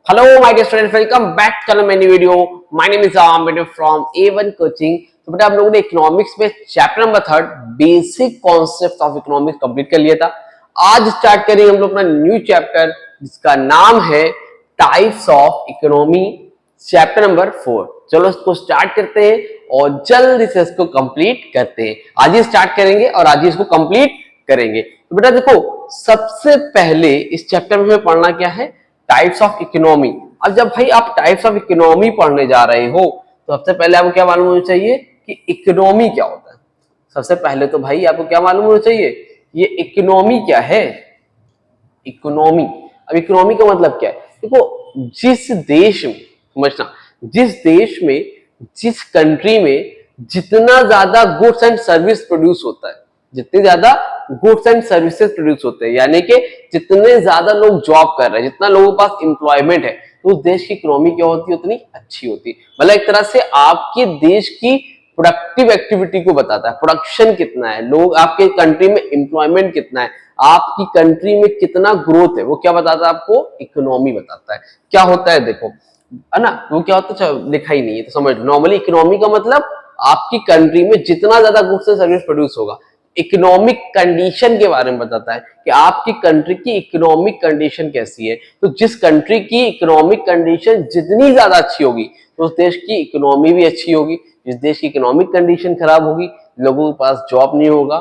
Hello, my dear students. Welcome back to my new video. My name is Amit from A1 Coaching. तो बेटा हम लोगों ने economics में chapter number 3 basic concept of economics complete कर लिया था। आज स्टार्ट करेंगे हम लोग अपना न्यू चैप्टर जिसका नाम है types of economy, chapter number 4। चलो इसको स्टार्ट करते हैं और जल्दी से इसको कंप्लीट करते हैं। आज ही स्टार्ट करेंगे और आज ही इसको कंप्लीट करेंगे। तो बेटा देखो, सबसे पहले इस चैप्टर में हमें पढ़ना क्या है, टाइप्स ऑफ इकोनॉमी। अब जब भाई आप टाइप्स ऑफ इकोनॉमी पढ़ने जा रहे हो तो सबसे पहले आपको क्या मालूम होना चाहिए कि इकोनॉमी क्या होता है। सबसे पहले तो भाई आपको क्या मालूम होना चाहिए, ये इकोनॉमी क्या है। इकोनॉमी, अब इकोनॉमी का मतलब क्या है, देखो जिस देश में, समझना, जिस देश में, जिस कंट्री में जितना ज्यादा गुड्स एंड सर्विस प्रोड्यूस होता है, जितनी ज्यादा गुड्स एंड सर्विसेज प्रोड्यूस होते हैं, यानी कि जितने ज्यादा लोग जॉब कर रहे हैं, जितना लोगों के पास एम्प्लॉयमेंट है, तो उस देश की इकोनॉमी क्या होती है, उतनी अच्छी होती है। मतलब एक तरह से आपके देश की प्रोडक्टिव एक्टिविटी को बताता है, प्रोडक्शन कितना है, लोग आपके कंट्री में एम्प्लॉयमेंट कितना है, आपकी कंट्री में कितना ग्रोथ है, वो क्या बताता है आपको, इकोनॉमी बताता है। क्या होता है देखो, है ना, वो क्या होता है लिखा ही नहीं है तो समझ लो। नॉर्मली इकोनॉमी का मतलब आपकी कंट्री में जितना ज्यादा गुड्स एंड सर्विस प्रोड्यूस होगा। इकोनॉमिक कंडीशन के बारे में बताता है कि आपकी कंट्री की इकोनॉमिक कंडीशन कैसी है। तो जिस कंट्री की इकोनॉमिक कंडीशन जितनी ज्यादा अच्छी होगी तो उस देश की इकोनॉमी भी अच्छी होगी। जिस देश की इकोनॉमिक कंडीशन खराब होगी, लोगों के पास जॉब नहीं होगा,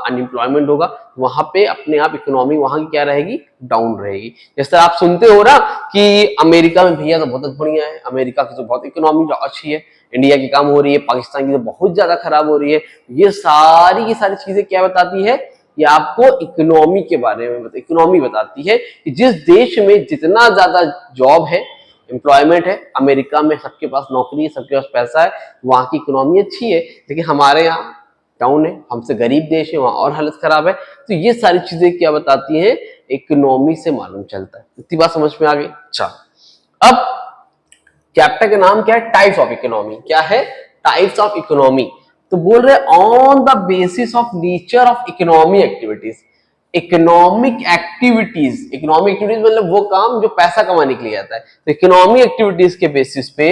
अनएम्प्लॉयमेंट होगा, वहां पे अपने आप इकोनॉमी वहां की क्या रहेगी, डाउन रहेगी। जैसे आप सुनते हो ना कि अमेरिका में भैया तो बहुत बढ़िया है, अमेरिका की तो बहुत इकोनॉमी अच्छी है, इंडिया की कम हो रही है, पाकिस्तान की तो बहुत ज्यादा खराब हो रही है। ये सारी चीजें क्या बताती है, ये आपको इकोनॉमी के बारे में इकोनॉमी बताती है कि जिस देश में जितना ज्यादा जॉब है, एम्प्लॉयमेंट है, अमेरिका में सबके पास नौकरी है, सबके पास पैसा है, वहां की इकोनॉमी अच्छी है। लेकिन हमारे यहाँ डाउन है, हमसे गरीब देश है, वहां और हालत खराब है। तो ये सारी चीजें क्या बताती हैं, इकोनॉमी से मालूम चलता है। इतनी बात समझ में आ गई। चलो, अब चैप्टर का नाम क्या है, टाइप्स ऑफ इकोनॉमी। क्या है, टाइप्स ऑफ इकोनॉमी। तो बोल रहे on the basis of nature of economy activities. Economic activities, economic activities मतलब वो काम जो पैसा कमाने के लिए आता है। तो इकोनॉमिक एक्टिविटीज के बेसिस पे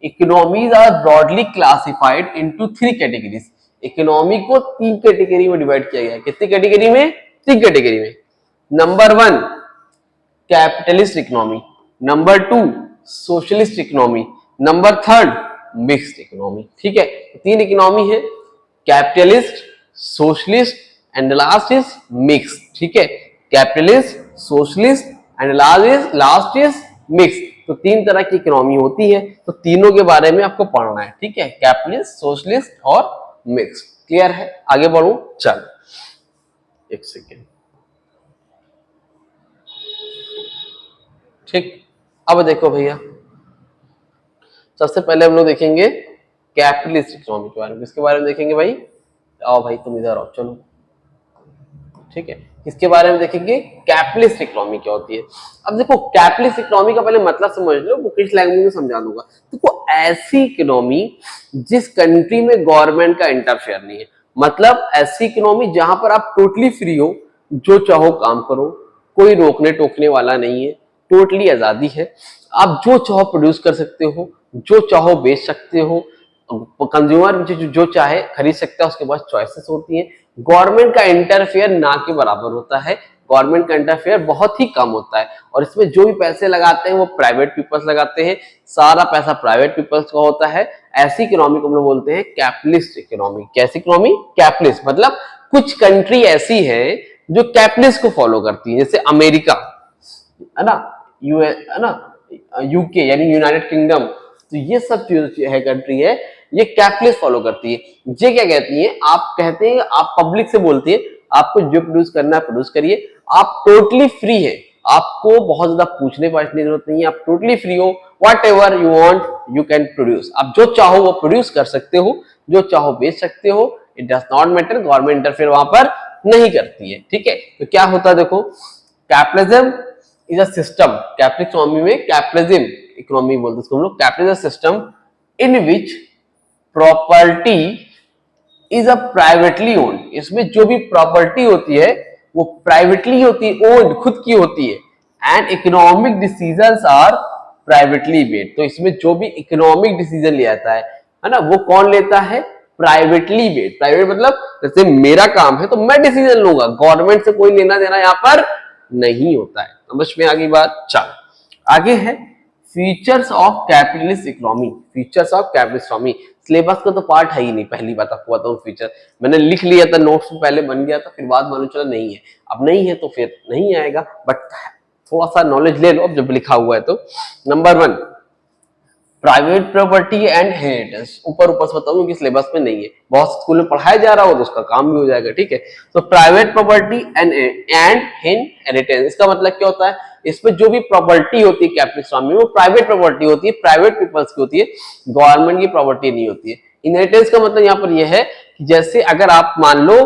economies are broadly classified into 3 categories. Economy को 3 कैटेगरी में डिवाइड किया गया है। कितनी कैटेगरी में, 3 कैटेगरी में। Number 1 capitalist economy, number 2 socialist economy, number 3 mixed economy. ठीक है, 3 इकोनॉमी है, capitalist, socialist and last is mixed. ठीक है, capitalist, socialist and last is mixed. तो 3 तरह की इकोनॉमी होती है, तो तीनों के बारे में आपको पढ़ना है। ठीक है, कैपिटलिस्ट, सोशलिस्ट और मिक्स्ड। क्लियर है, आगे बढ़ू। चलो एक सेकेंड। ठीक, अब देखो भैया, सबसे पहले हम लोग देखेंगे कैपिटलिस्ट इकोनॉमी के बारे में। किसके बारे में देखेंगे भाई, आओ भाई तुम इधर आओ, चलो। ठीक है, इसके बारे में देखेंगे कैपिटलिस्ट इकोनॉमी क्या होती है। अब देखो, कैपिटलिस्ट इकोनॉमी का पहले मतलब समझ लो, बुकिश लैंग्वेज में समझा दूंगा। देखो, ऐसी इकोनॉमी जिस कंट्री में गवर्नमेंट का इंटरफेयर नहीं है, मतलब ऐसी इकोनॉमी जहां पर आप टोटली फ्री हो, जो चाहो काम करो, कोई रोकने टोकने वाला नहीं है, टोटली आजादी है, आप जो चाहो प्रोड्यूस कर सकते हो, जो चाहो बेच सकते हो, कंज्यूमर जो चाहे खरीद सकता है, उसके पास चॉइसेस होती हैं। गवर्नमेंट का इंटरफेयर ना के बराबर होता है, गवर्नमेंट का इंटरफेयर बहुत ही कम होता है, और इसमें जो भी पैसे लगाते हैं वो प्राइवेट पीपल्स लगाते हैं, सारा पैसा प्राइवेट पीपल्स का होता है। ऐसी इकोनॉमी को हम लोग बोलते हैं कैपिटलिस्ट इकोनॉमी। कैसी इकोनॉमी, कैपिटलिस्ट। मतलब कुछ कंट्री ऐसी है जो कैपिटलिस्ट को फॉलो करती है, जैसे अमेरिका है ना, यूएस है ना, यूके यानी यूनाइटेड किंगडम। तो ये सब जो है कंट्री है, ये कैपिटलिस्ट फॉलो करती है। ये क्या कहती है, आप कहते हैं, आप पब्लिक से बोलती है आपको जो प्रोड्यूस करना है प्रोड्यूस करिए, आप टोटली फ्री है, आपको बहुत ज्यादा पूछने पाछने की जरूरत नहीं है, आप टोटली फ्री हो, what ever you want you can produce. आप जो चाहो वो प्रोड्यूस कर सकते हो, जो चाहो बेच सकते हो, it does not matter, government interfere वहां पर नहीं करती है। ठीक है, तो क्या होता है देखो, capitalism is a system. Capitalist economy में कैपिटलिज्म इकोनॉमी बोलते हैं इसको हम लोग। Capitalism system in which property is a privately owned. इसमें जो भी प्रॉपर्टी होती है वो प्राइवेटली होती है, ओन्ड खुद की होती है, and economic decisions are privately made. तो इसमें जो भी इकोनॉमिक डिसीजन लिया जाता है ना, वो कौन लेता है? Privately made. प्राइवेट मतलब जैसे मेरा काम है तो मैं डिसीजन लूंगा, गवर्नमेंट से कोई लेना देना यहाँ पर नहीं होता है। समझ में आ गई बात? चलो आगे है features of capitalist economy. Features of capitalist economy syllabus का तो पार्ट है ही नहीं, पहली बात आपको बताऊं। फीचर मैंने लिख लिया था, नोट्स में पहले बन गया था, फिर बाद मालूम चला नहीं है। अब नहीं है तो फिर नहीं आएगा, बट थोड़ा सा नॉलेज ले लो अब जब लिखा हुआ है तो। Number 1 private property and inheritance. ऊपर ऊपर से बताऊं कि सिलेबस में नहीं है, बहुत स्कूल में पढ़ाया जा रहा हो तो उसका काम भी हो जाएगा, ठीक है। तो प्राइवेट प्रॉपर्टी एंड इनहेरिटेंस, इसका मतलब क्या होता है? इसमें जो भी प्रॉपर्टी होती है कैपिटलिस्ट इकोनॉमी में, वो प्राइवेट प्रॉपर्टी होती है, प्राइवेट पीपल्स की होती है, गवर्नमेंट की प्रॉपर्टी नहीं होती है। इनहेरिटेंस का मतलब यहाँ पर यह है कि जैसे अगर आप मान लो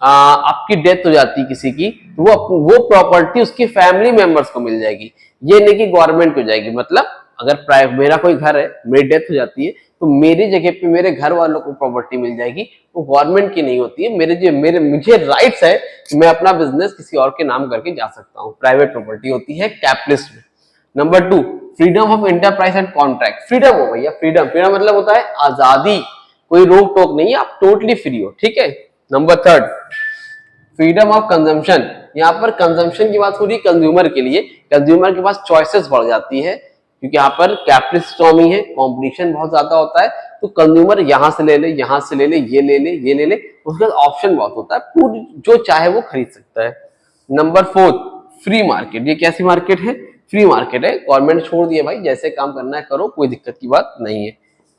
आपकी डेथ हो जाती है किसी की, तो वो प्रॉपर्टी उसकी फैमिली मेंबर्स को मिल जाएगी, ये नहीं कि गवर्नमेंट को जाएगी। मतलब अगर मेरा कोई घर है, मेरी डेथ हो जाती है, तो मेरी जगह पे मेरे घर वालों को प्रॉपर्टी मिल जाएगी, वो गवर्नमेंट की नहीं होती है। मुझे राइट्स है कि मैं अपना बिजनेस किसी और के नाम करके जा सकता हूँ। प्राइवेट प्रॉपर्टी होती है कैपिटलिस्ट में। Number 2 freedom of enterprise and contract. Freedom हो भैया, फ्रीडम मतलब होता है आजादी, कोई रोक टोक नहीं है, आप टोटली फ्री हो, ठीक है। Number 3 freedom of consumption. यहाँ पर कंजम्पशन की बात हो रही है कंज्यूमर के लिए, कंज्यूमर के पास चॉइसेस बढ़ जाती है, क्योंकि यहाँ पर कैपिटलिस्ट इकोनॉमी है, कंपटीशन बहुत ज्यादा होता है, तो कंज्यूमर यहाँ से ले ले, यहाँ से ले ले, ये ले ले, ये ले ले, उसके बाद ऑप्शन बहुत होता है, पूरी जो चाहे वो खरीद सकता है। Number 4 free market. ये कैसी मार्केट है? फ्री मार्केट है, गवर्नमेंट छोड़ दिए भाई, जैसे काम करना है करो, कोई दिक्कत की बात नहीं है।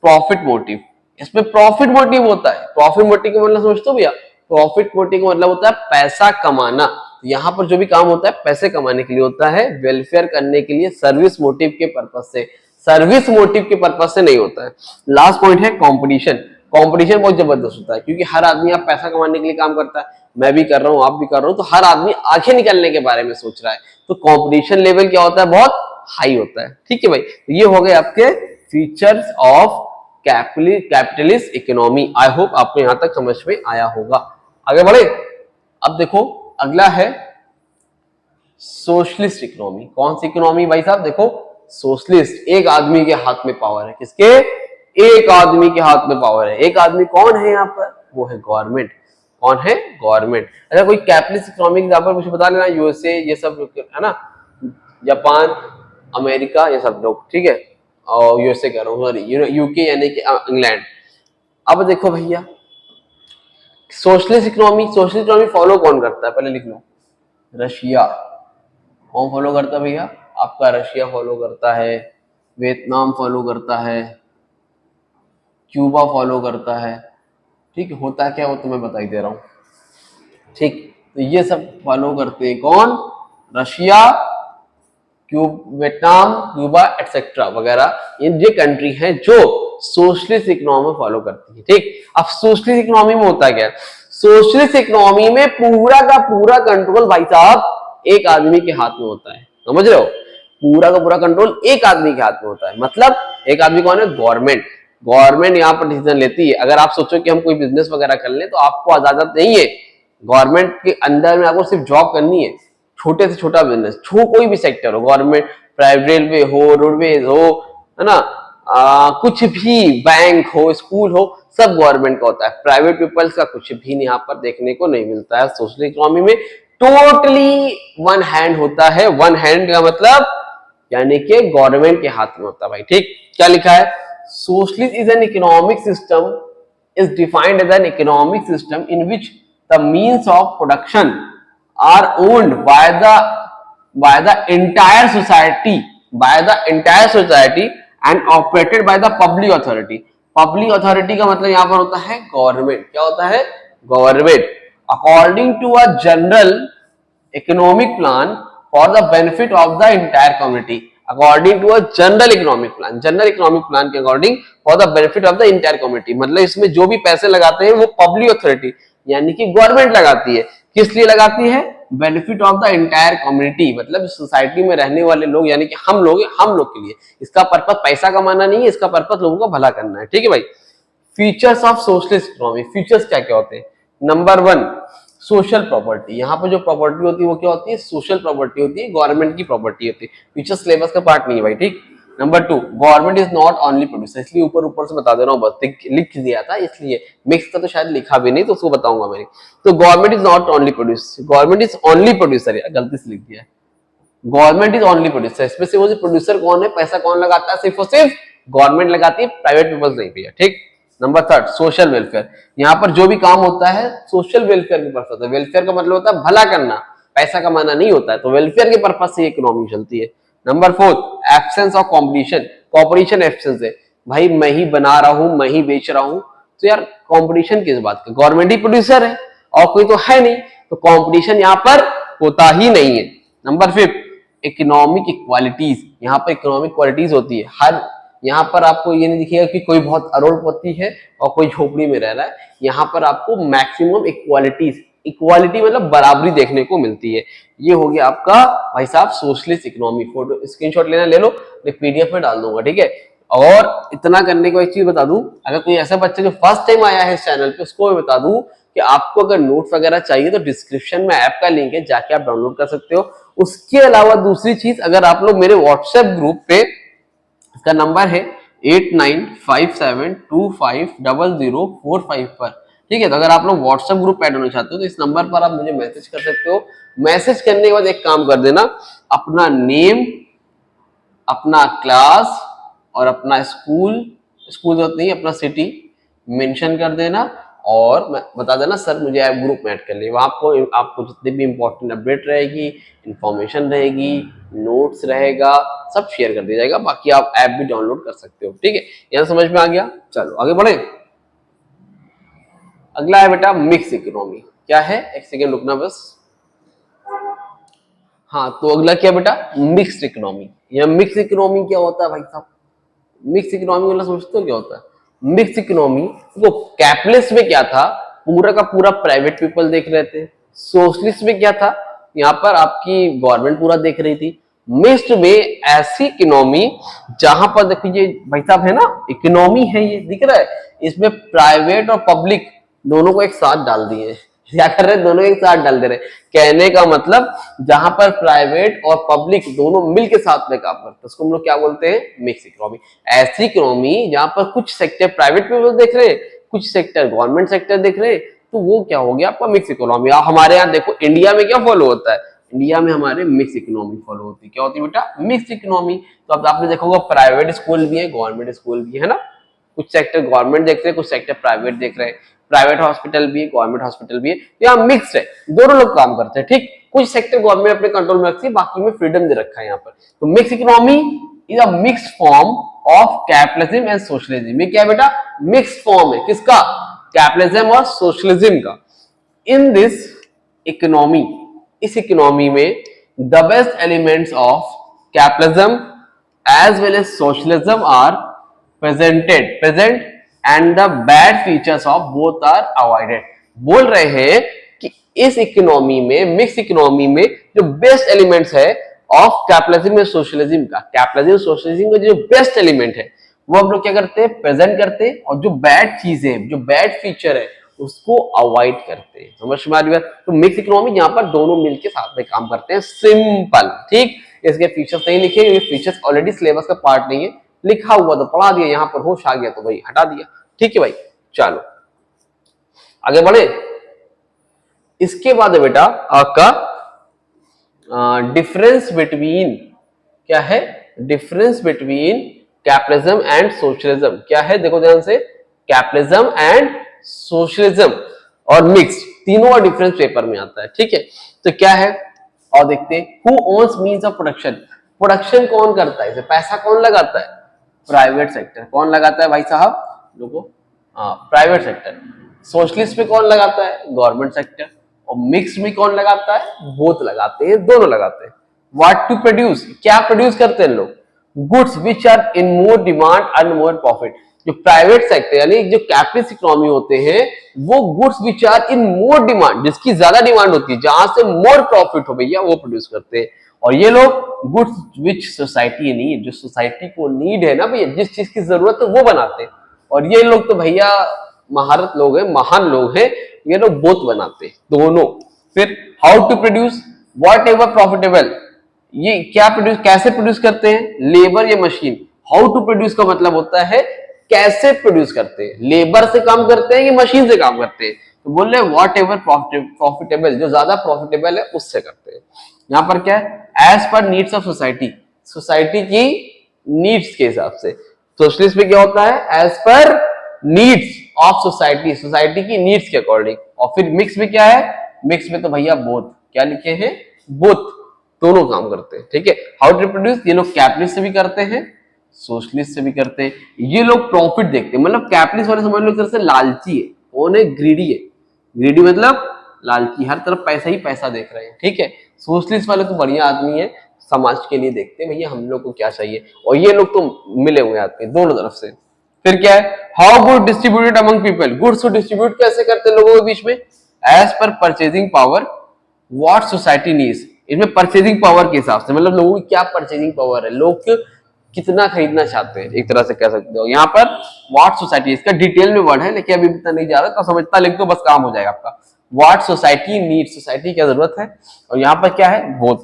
प्रॉफिट मोटिव, इसमें प्रॉफिट मोटिव होता है। प्रॉफिट मोटिव का मतलब समझते हो भैया? प्रॉफिट मोटिव का मतलब होता है पैसा कमाना। यहाँ पर जो भी काम होता है पैसे कमाने के लिए होता है, वेलफेयर करने के लिए, सर्विस मोटिव के पर्पज से, सर्विस मोटिव के पर्पज से नहीं होता है। लास्ट पॉइंट है कंपटीशन। कंपटीशन बहुत जबरदस्त होता है, क्योंकि हर आदमी आप पैसा कमाने के लिए काम करता है, मैं भी कर रहा हूँ, आप भी कर रहे हो, तो हर आदमी आगे निकलने के बारे में सोच रहा है, तो कंपटीशन लेवल क्या होता है? बहुत हाई होता है, ठीक है भाई। तो ये हो गए आपके features of capitalist economy. I hope आपको यहां तक समझ में आया होगा। आगे बढ़े, अब देखो अगला है सोशलिस्ट इकोनॉमी। कौन सी इकोनॉमी भाई साहब? देखो सोशलिस्ट, एक आदमी के हाथ में पावर है। किसके? एक आदमी के हाथ में पावर है। एक आदमी कौन है यहाँ पर? वो है गवर्नमेंट। कौन है? गवर्नमेंट। अच्छा कोई कैपिटलिस्ट इकोनॉमी एग्जांपल मुझे बता लेना, यूएसए ये सब है ना, जापान, अमेरिका, ये सब लोग, ठीक है, और यूएसए कह रहा हूँ, सॉरी यूके यानी कि इंग्लैंड। अब देखो भैया सोशलिस्ट इकोनॉमी फॉलो कौन करता है? पहले लिख लो, रशिया। कौन फॉलो करता है भैया? आपका रशिया फॉलो करता है, वियतनाम फॉलो करता है, क्यूबा फॉलो करता है, ठीक है। होता क्या वो तो मैं बता ही दे रहा हूँ, ठीक। तो ये सब फॉलो करते हैं कौन? रशिया, वियतनाम, क्यूबा एटसेट्रा वगैरह, ये कंट्री है जो सोशलिस्ट इकोनॉमी फॉलो करती है, ठीक। अब सोशलिस्ट इकोनॉमी में होता क्या है? सोशलिस्ट इकोनॉमी में पूरा का पूरा कंट्रोल भाई साहब एक आदमी के हाथ में होता है, समझ रहे हो? पूरा का पूरा कंट्रोल एक आदमी के हाथ में होता है। मतलब एक आदमी कौन है? गवर्नमेंट। गवर्नमेंट यहाँ पर डिसीजन लेती है। अगर आप सोचो कि हम कोई बिजनेस वगैरह कर लें तो आपको इजाजत नहीं है, गवर्नमेंट के अंदर में आपको सिर्फ जॉब करनी है, छोटे से छोटा बिजनेस, कोई भी सेक्टर हो, गवर्नमेंट, प्राइवेट, रेलवे हो, रोडवेज हो, है ना, कुछ भी, बैंक हो, स्कूल हो, सब गवर्नमेंट का होता है। प्राइवेट पीपल्स का कुछ भी यहाँ पर देखने को नहीं मिलता है। सोशल इकोनॉमी में टोटली वन हैंड होता है। वन हैंड का मतलब यानी कि गवर्नमेंट के हाथ में होता है भाई, ठीक। क्या लिखा है? Socialist is an economic system, is defined as an economic system in which the means of production are owned by the entire society and operated by the public authority. Public authority का मतलब यहाँ पर होता है government. क्या होता है? Government. According to a general economic plan for the benefit of the entire community. According to a general economic plan के according for the benefit of the entire community। मतलब इसमें जो भी पैसे लगाते हैं वो पब्लिक अथॉरिटी यानी कि गवर्नमेंट लगाती है। किस लिए लगाती है? Benefit of the entire community, मतलब सोसाइटी में रहने वाले लोग यानी कि हम लोग के लिए। इसका पर्पस पैसा कमाना नहीं है, इसका पर्पस लोगों का भला करना है, ठीक है भाई। Features of socialist economy. Features क्या क्या होते हैं? Number 1 social property. यहाँ पर जो प्रॉपर्टी होती है वो क्या होती है? सोशल प्रॉपर्टी होती है, गवर्नमेंट की प्रॉपर्टी होती है। फीचर सिलेबस का पार्ट नहीं है भाई, ठीक। Number 2, government is not only producer, इसलिए ऊपर ऊपर से बता दे रहा हूँ, बस लिख दिया था इसलिए, मिक्स का तो शायद लिखा भी नहीं तो उसको बताऊंगा मैंने। तो government is not only producer, government is only producer, गलती से लिख दिया है, गवर्नमेंट इज ओनली प्रोड्यूसर। इसमें से वो प्रोड्यूसर कौन है, पैसा कौन लगाता है, सिर्फ और सिर्फ गवर्नमेंट लगाती है, प्राइवेट पीपल्स नहीं भैया, ठीक। नंबर 3, सोशल वेलफेयर, यहाँ पर जो भी काम होता है सोशल वेलफेयर के पर्पस से, वेलफेयर का मतलब होता है भला करना, पैसा कमाना नहीं होता है, तो वेलफेयर के पर्पस से इकोनॉमी चलती है। Number 4, absence of competition, competition absence है, भाई मैं ही बना रहा हूं, मैं ही बेच रहा हूं, तो यार कंपटीशन किस बात का, गवर्नमेंट ही प्रोड्यूसर है और कोई तो है नहीं, तो कंपटीशन यहाँ पर होता ही नहीं है। नंबर 5, इकोनॉमिक इक्वालिटीज, यहाँ पर इकोनॉमिक क्वालिटीज होती है, हर यहाँ पर आपको ये नहीं दिखेगा कि कोई बहुत अरोड़पति है और कोई झोपड़ी में रह रहा है, यहाँ पर आपको मैक्सिमम इक्वालिटीज, इक्वालिटी मतलब बराबरी देखने को मिलती है। ये हो गया आपका भाई साहब सोशलिस्ट इकोनॉमी। फोटो स्क्रीनशॉट लेना ले लो, मैं पीडीएफ में डाल दूंगा, ठीक है। और इतना करने को एक चीज बता दूं, अगर कोई ऐसा बच्चा जो फर्स्ट टाइम आया है इस चैनल पे, उसको मैं बता दूं कि आपको अगर नोट्स वगैरह चाहिए तो डिस्क्रिप्शन में ऐप का लिंक है, जाके आप डाउनलोड कर सकते हो। उसके अलावा दूसरी चीज, अगर आप लोग मेरे व्हाट्सएप ग्रुप पे, इसका नंबर है 8957250045 पर, ठीक है। तो अगर आप लोग व्हाट्सएप ग्रुप ऐड होना चाहते हो तो इस नंबर पर आप मुझे मैसेज कर सकते हो। मैसेज करने के बाद एक काम कर देना, अपना नेम, अपना क्लास और अपना स्कूल जरूरत नहीं, अपना सिटी मेंशन कर देना और बता देना सर मुझे ऐप ग्रुप में ऐड कर लिया। वहां आपको जितनी भी इंपॉर्टेंट अपडेट रहेगी, इंफॉर्मेशन रहेगी, नोट्स रहेगा, सब शेयर कर दिया जाएगा। बाकी आप ऐप भी डाउनलोड कर सकते हो, ठीक है। यहाँ समझ में आ गया, चलो आगे बढ़े। अगला है बेटा मिक्स इकोनॉमी। क्या है, एक सेकेंड रुकना बस। हाँ, तो अगला क्या बेटा, मिक्स्ड इकोनॉमी। यह मिक्स इकोनॉमी क्या होता है भाई साहब, मिक्स इकोनॉमी वाला समझते हो क्या होता है? मिक्स इकोनॉमी वो कैपिटलिस्ट में क्या था, पूरा का पूरा प्राइवेट पीपल देख रहे थे। सोशलिस्ट में क्या था, यहाँ पर आपकी गवर्नमेंट पूरा देख रही थी। मिक्स्ड में ऐसी इकोनॉमी जहां पर देखिए भाई साहब है ना, इकोनॉमी है ये दिख रहा है, इसमें प्राइवेट और पब्लिक दोनों को एक साथ डाल दिए। क्या कर रहे हैं, दोनों एक साथ डाल दे रहे। कहने का मतलब जहां पर प्राइवेट और पब्लिक दोनों मिलके साथ में काम करते हैं उसको हम लोग क्या बोलते हैं, मिक्स इकोनॉमी। ऐसी इकोनॉमी जहां पर कुछ सेक्टर प्राइवेट पीपल देख रहे, कुछ सेक्टर गवर्नमेंट सेक्टर देख रहे, तो वो क्या हो गया आपका मिक्स इकोनॉमी। हमारे यहाँ देखो इंडिया में क्या फॉलो होता है, इंडिया में हमारे मिक्स इकोनॉमी फॉलो होती है। क्या होती है बेटा, मिक्स इकोनॉमी। तो अब आपने देखा होगा प्राइवेट स्कूल भी है, गवर्नमेंट स्कूल भी है ना, कुछ सेक्टर गवर्नमेंट देख रहे हैं, कुछ सेक्टर प्राइवेट देख रहे हैं, प्राइवेट हॉस्पिटल भी है, गवर्नमेंट हॉस्पिटल भी है, यहाँ मिक्स है, दोनों लोग काम करते हैं, ठीक। कुछ सेक्टर गवर्नमेंट अपने कंट्रोल में रखती है, बाकी में फ्रीडम दे रखा है यहाँ पर। तो mix economy is a mix form of capitalism and socialism. ये क्या है बेटा, मिक्स फॉर्म है किसका, कैपिटलिज्म और सोशलिज्म का। इन दिस इकोनॉमी, इस इकोनॉमी में the best elements of capitalism as well as socialism are present and the bad features of both are avoided. बोल रहे हैं कि इस इकोनॉमी में, मिक्स इकोनॉमी में जो बेस्ट एलिमेंट्स है ऑफ कैपिटलिज्म और सोशलिज्म का, कैपिटलिज्म सोशलिज्म का जो बेस्ट एलिमेंट है वो हम लोग क्या करते हैं, प्रेजेंट करते हैं, और जो बैड चीज है, जो बैड फीचर है उसको अवॉइड करते हैं। समझ में आ रही है? तो मिक्स इकोनॉमी यहाँ पर दोनों मिलकर साथ में काम करते हैं, सिंपल, ठीक। इसके फीचर्स नहीं लिखे, ये फीचर्स ऑलरेडी सिलेबस का पार्ट नहीं है, लिखा हुआ तो पढ़ा दिया, यहाँ पर होश आ गया तो भाई हटा दिया, ठीक है भाई। चलो आगे बढ़े। इसके बाद है बेटा आपका डिफरेंस बिटवीन, क्या है, difference between capitalism and socialism. क्या है, देखो ध्यान से, कैपिटलिज्म एंड सोशलिज्म और मिक्स तीनों का डिफरेंस पेपर में आता है, ठीक है। तो क्या है और देखते हैं, who owns means of production, production कौन करता है, इसे पैसा कौन लगाता है, प्राइवेट सेक्टर। कौन लगाता है भाई साहब, लोगों, प्राइवेट सेक्टर। सोशलिस्ट में कौन लगाता है, गवर्नमेंट सेक्टर। और मिक्स में कौन लगाता है, बोथ लगाते हैं, दोनों लगाते हैं। व्हाट टू प्रोड्यूस, क्या प्रोड्यूस करते हैं लोग, goods which are in more demand earn more profit. जो प्राइवेट सेक्टर यानी जो कैपिटलिस्ट इकोनॉमी होते हैं वो goods which are in more demand, जिसकी ज्यादा डिमांड होती है, जहां से मोर प्रॉफिट हो भैया, वो प्रोड्यूस करते हैं। और ये लोग गुड्स विच सोसाइटी नीड, जो सोसाइटी को नीड है ना भैया, जिस चीज की जरूरत है वो बनाते हैं। और ये लोग तो भैया महारत लोग हैं, महान लोग हैं, ये लोग बोथ बनाते हैं, दोनों। फिर how to produce, whatever profitable, ये क्या प्रोड्यूस, कैसे प्रोड्यूस करते हैं, लेबर या मशीन। हाउ टू प्रोड्यूस का मतलब होता है कैसे प्रोड्यूस करते हैं, लेबर से काम करते हैं या मशीन से काम करते हैं। तो बोल रहे व्हाट एवर प्रॉफिटेबल, जो ज्यादा प्रॉफिटेबल है उससे करते हैं। यहाँ पर क्या है, as per needs of society, society की नीड्स के हिसाब से। सोशलिस्ट में क्या होता है, as per needs of society, society की नीड्स के अकॉर्डिंग। और फिर मिक्स में क्या है, मिक्स में तो भैया बोथ, क्या लिखे हैं, बोथ, दोनों काम करते हैं। ठीक है, हाउ टू प्रोड्यूस, ये लोग कैपिटलिस्ट से भी करते हैं, सोशलिस्ट से भी करते हैं। ये लोग प्रॉफिट देखते हैं, मतलब कैपिटलिस्ट वाले समझ लो एक तरह से लालची है, कौन है, ग्रीडी है। ग्रीडी मतलब लालची, हर तरफ पैसा ही पैसा देख रहे हैं। ठीक है, सोशलिस्ट वाले तो बढ़िया आदमी है, समाज के लिए देखते हैं भैया हम लोग को क्या चाहिए, और ये लोग तो मिले हुए आदमी दोनों तरफ से। फिर क्या है, how good distributed among people, goods को डिस्ट्रीब्यूट कैसे करते हैं लोगों के बीच में, as per purchasing power what society needs. इसमें परचेजिंग पावर के हिसाब से, मतलब लोगों की क्या परचेजिंग पावर है, लोग कितना खरीदना चाहते हैं, एक तरह से कह सकते हो। यहाँ पर व्हाट सोसाइटी, इसका डिटेल में वर्ड है लेकिन अभी इतना नहीं जा रहा, तो समझता लिख दो बस काम हो जाएगा आपका। व्हाट सोसाइटी नीड, सोसाइटी क्या जरूरत है, और यहाँ पर क्या है, बोथ।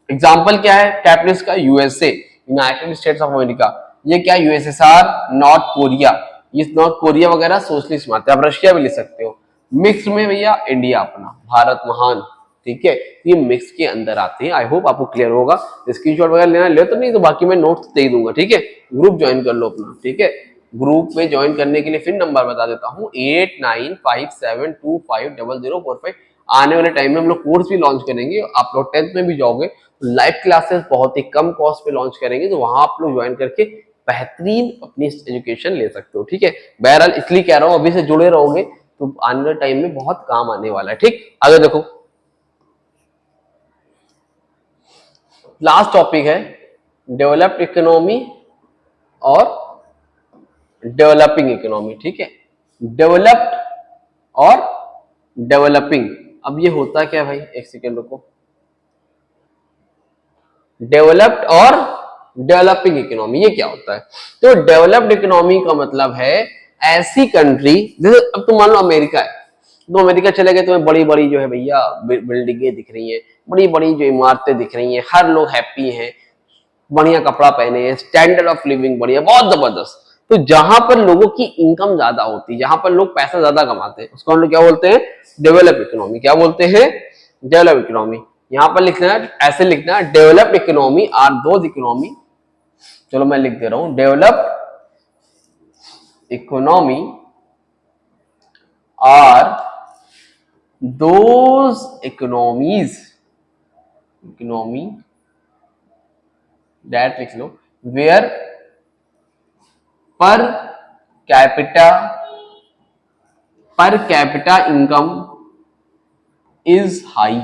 एग्जाम्पल क्या है कैपिटलिस्ट का, USA, United states of America. ये क्या, यूएसएसआर, नॉर्थ कोरिया, ये नॉर्थ कोरिया वगैरह सोशलिस्ट मानते हैं, आप रशिया भी ले सकते हो। मिक्स में भैया इंडिया अपना, भारत महान। ठीक है, ये मिक्स के अंदर आते हैं। आई होप आपको क्लियर होगा। स्क्रीनशॉट वगैरह लेना ले तो नहीं, तो बाकी मैं नोट्स दे दूंगा। ठीक है, ग्रुप ज्वाइन कर लो अपना। ठीक है, ग्रुप में ज्वाइन करने के लिए फिर नंबर बता देता हूँ, 8957250045। आने वाले टाइम में हम लोग कोर्स भी लॉन्च करेंगे, आप लोग 10th में भी जाओगे तो लाइव क्लासेस बहुत ही कम कॉस्ट पे लॉन्च करेंगे, तो वहां आप लोग ज्वाइन करके बेहतरीन अपनी एजुकेशन ले सकते हो। ठीक है, बहरहाल इसलिए कह रहा हूँ अभी से जुड़े रहोगे तो आने वाले टाइम में बहुत काम आने वाला है। ठीक, आगे देखो, लास्ट टॉपिक है डेवलप्ड इकोनॉमी और डेवलपिंग इकोनॉमी। ठीक है, डेवलप्ड और डेवलपिंग, अब ये होता क्या भाई, एक सेकेंड रुको। डेवलप्ड और डेवलपिंग इकोनॉमी ये क्या होता है, तो डेवलप्ड इकोनॉमी का मतलब है ऐसी कंट्री, जैसे अब तुम मान लो अमेरिका है, तो अमेरिका चले गए, तुम्हें बड़ी बड़ी जो है भैया बिल्डिंगें दिख रही हैं, बड़ी बड़ी जो इमारतें दिख रही हैं, हर लोग हैप्पी हैं, बढ़िया कपड़ा पहने हैं, स्टैंडर्ड ऑफ लिविंग बढ़िया, बहुत जबरदस्त। तो जहां पर लोगों की इनकम ज्यादा होती है, जहां पर लोग पैसा ज्यादा कमाते हैं, उसको हम लोग क्या बोलते हैं, डेवलप इकोनॉमी। क्या बोलते हैं, डेवलप इकोनॉमी। यहां पर लिखना है, ऐसे लिखना है, developed economy are those economy, चलो मैं लिख दे रहा हूं, developed economy are those economies, economy that लिख लो, where per capita income is high,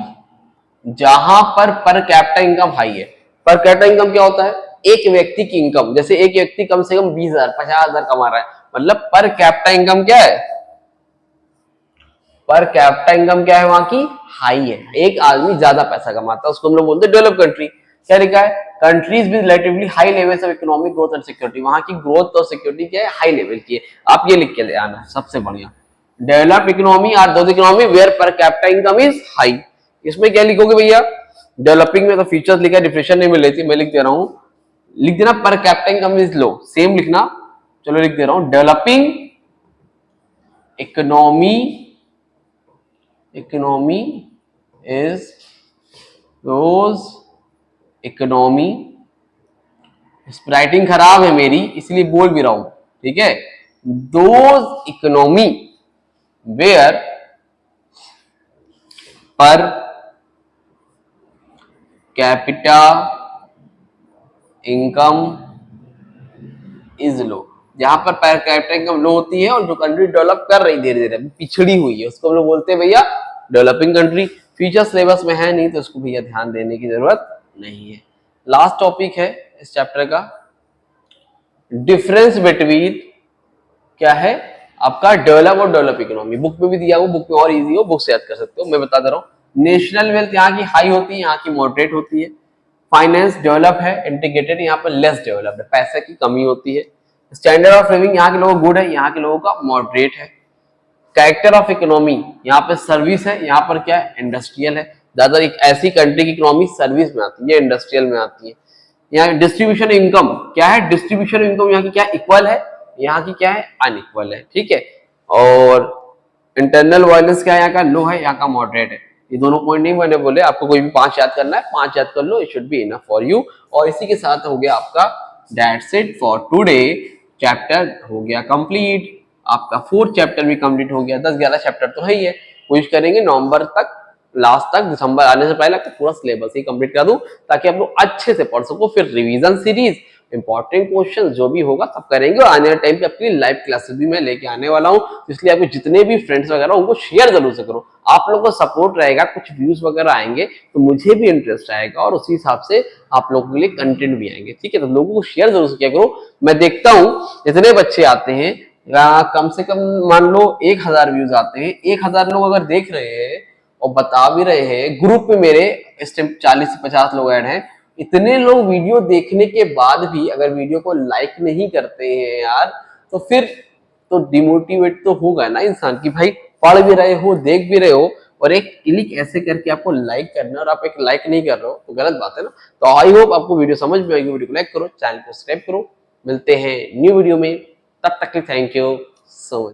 जहां पर कैपिटा इनकम हाई है। पर कैपिटा इनकम क्या होता है, एक व्यक्ति की इनकम, जैसे एक व्यक्ति कम से कम 20,000 50,000 कमा रहा है, मतलब पर कैपिटा इनकम क्या है, पर कैपिटा इनकम क्या है वहां की, हाई है, एक आदमी ज्यादा पैसा कमाता है, उसको हम लोग बोलते हैं डेवलप कंट्री। क्या लिखा है, countries with relatively high levels of economic growth and security, वहां की ग्रोथ और सिक्योरिटी क्या है, हाई लेवल की है। आप ये लिख के ले आना, सबसे बढ़िया, developed economy are those economy where per capita income is high. इसमें क्या लिखोगे भैया, डेवलपिंग में तो फीचर्स लिखा है, डिफिनेशन नहीं मिल रही थी, मैं लिख दे रहा हूं, लिख देना पर capita income is low, same लिखना, चलो लिख दे रहा हूं, developing economy is those economy, writing खराब है मेरी इसलिए बोल भी रहा हूं, ठीक है, those economy where per capita income is low, जहां पर कैपिटा इनकम लो होती है और जो कंट्री डेवलप कर रही धीरे धीरे पिछड़ी हुई है, उसको हम लोग बोलते हैं भैया डेवलपिंग कंट्री। फीचर सिलेबस में है नहीं तो उसको भैया ध्यान देने की जरूरत नहीं है। लास्ट टॉपिक है इस चैप्टर का, डिफरेंस बिटवीन क्या है आपका डेवलप और डेवलप इकोनॉमी। बुक में भी दिया हुआ, बुक में और इजी हो, बुक से याद कर सकते हो, मैं बता दे रहा हूँ। नेशनल वेल्थ यहाँ की हाई होती है, यहाँ की मॉडरेट होती है। फाइनेंस डेवलप है, इंटीग्रेटेड यहाँ पर लेस डेवलप्ड है, पैसे की कमी होती है। स्टैंडर्ड ऑफ लिविंग यहाँ के लोगों गुड है, यहाँ के लोगों का मॉडरेट है। कैरेक्टर ऑफ इकोनॉमी यहाँ पे सर्विस है, यहाँ पर क्या है इंडस्ट्रियल है। ज्यादातर एक ऐसी कंट्री की इकोनॉमी सर्विस में आती है, इंडस्ट्रियल में आती है। यहाँ डिस्ट्रीब्यूशन इनकम क्या है, डिस्ट्रीब्यूशन इनकम यहाँ की क्या इक्वल है, यहाँ की क्या है अनइक्वल है, ठीक है। और इंटरनल वायलेंस क्या है, यहाँ का लो है, यहाँ का मॉडरेट है। ये दोनों पॉइंट नहीं मैंने बोले, आपको कोई भी 5 याद करना है 5 याद कर लो, it should be enough for you. और इसी के साथ हो गया आपका that's it for today, chapter हो गया कंप्लीट, आपका 4th चैप्टर भी कंप्लीट हो गया। 10-11 चैप्टर तो है ही है, कोशिश करेंगे नवंबर तक, लास्ट तक, दिसंबर आने से पहले आपको पूरा सिलेबस ही कंप्लीट कर दूं, ताकि आप लोग अच्छे से पढ़ सको। फिर रिवीजन सीरीज, इंपॉर्टेंट क्वेश्चन जो भी होगा सब करेंगे, और आने वाले टाइम पे अपनी लाइव क्लासेस भी मैं लेके आने वाला हूं, इसलिए आपके जितने भी फ्रेंड्स वगैरह उनको शेयर जरूर से करो। आप लोगों को सपोर्ट रहेगा, कुछ व्यूज वगैरह आएंगे तो मुझे भी इंटरेस्ट आएगा, और उसी हिसाब से आप लोगों के लिए कंटेंट भी आएंगे, ठीक है। तो लोगों को शेयर जरूर से किया करो। मैं देखता हूँ इतने बच्चे आते हैं, कम से कम मान लो 1000 व्यूज आते हैं, 1000 लोग अगर देख रहे हैं और बता भी रहे हैं, ग्रुप में मेरे इस टाइम 40 से 50 लोग ऐड हैं, इतने लोग वीडियो देखने के बाद भी अगर वीडियो को लाइक नहीं करते हैं यार, तो फिर तो डिमोटिवेट तो होगा ना इंसान की भाई, पढ़ भी रहे हो, देख भी रहे हो, और एक क्लिक ऐसे करके आपको लाइक करना और आप एक लाइक नहीं कर रहे हो तो गलत बात है ना। तो आई होप आपको वीडियो समझ में आएगी, वीडियो को लाइक करो, चैनल को सब्सक्राइब करो। मिलते हैं न्यू वीडियो में, तब तक के थैंक यू सो मच।